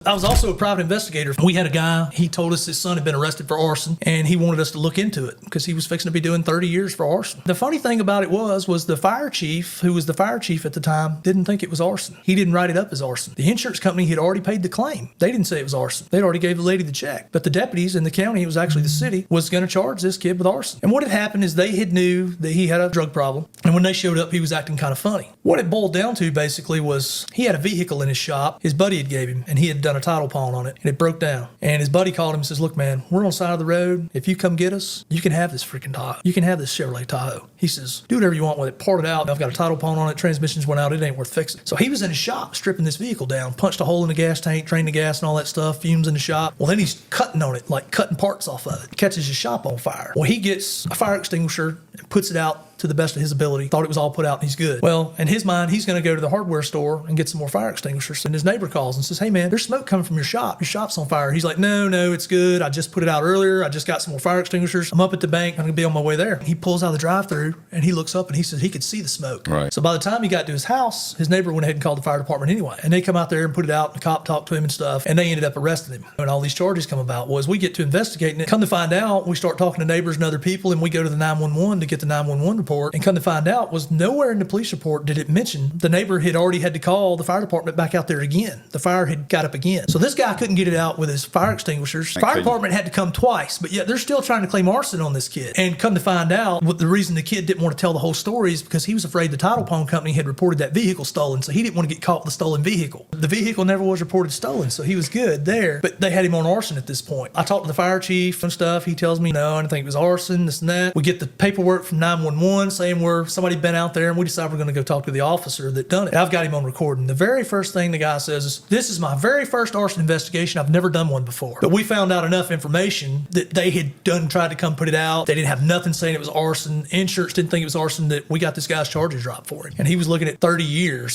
I was also a private investigator. We had a guy, he told us his son had been arrested for arson, and he wanted us to look into it because he was fixing to be doing 30 years for arson. The funny thing about it was the fire chief, who was the fire chief at the time, didn't think it was arson. He didn't write it up as arson. The insurance company had already paid the claim. They didn't say it was arson. They'd already gave the lady the check. But the deputies in the county, it was actually the city, was going to charge this kid with arson. And what had happened is they had knew that he had a drug problem, and when they showed up, he was acting kind of funny. What it boiled down to basically was he had a vehicle in his shop his buddy had gave him, and he had done a title pawn on it. And it broke down. And his buddy called him and says, "Look, man, we're on the side of the road. If you come get us, you can have this freaking Tahoe. You can have this Chevrolet Tahoe." He says, "Do whatever you want with it. Part it out. I've got a title pawn on it. Transmissions went out. It ain't worth fixing." So he was in his shop stripping this vehicle down, punched a hole in the gas tank, drained the gas and all that stuff, fumes in the shop. Well, then he's cutting on it, like cutting parts off of it. Catches his shop on fire. Well, he gets a fire extinguisher and puts it out to the best of his ability. Thought it was all put out and he's good. Well, in his mind, he's going to go to the hardware store and get some more fire extinguishers. And his neighbor calls and says, "Hey man, there's smoke coming from your shop. Your shop's on fire." He's like, No, it's good. I just put it out earlier. I just got some more fire extinguishers. I'm up at the bank. I'm going to be on my way there. He pulls out of the drive-thru and he looks up and he says he could see the smoke. Right. So by the time he got to his house, his neighbor went ahead and called the fire department anyway. And they come out there and put it out. And the cop talked to him and stuff. And they ended up arresting him. And all these charges come about. Well, as we get to investigating it, come to find out, we start talking to neighbors and other people, and we go to the 911 to get the 911 report. And come to find out was nowhere in the police report did it mention the neighbor had already had to call the fire department back out there again. The fire had got up again. So this guy couldn't get it out with his fire extinguishers. Fire department had to come twice, but yet they're still trying to claim arson on this kid. And come to find out, what the reason the kid didn't want to tell the whole story is because he was afraid the title pawn company had reported that vehicle stolen, so he didn't want to get caught with the stolen vehicle. The vehicle never was reported stolen, so he was good there, but they had him on arson at this point. I talked to the fire chief and stuff. He tells me, no, I didn't think it was arson, this and that. We get the paperwork from 911 saying somebody been out there, and we decide we're going to go talk to the officer that done it. I've got him on recording. The very first thing the guy says is, "This is my very first arson investigation. I've never done one before." But we found out enough information that they had tried to come put it out. They didn't have nothing saying it was arson. Insurance didn't think it was arson, that we got this guy's charges dropped for him. And he was looking at 30 years.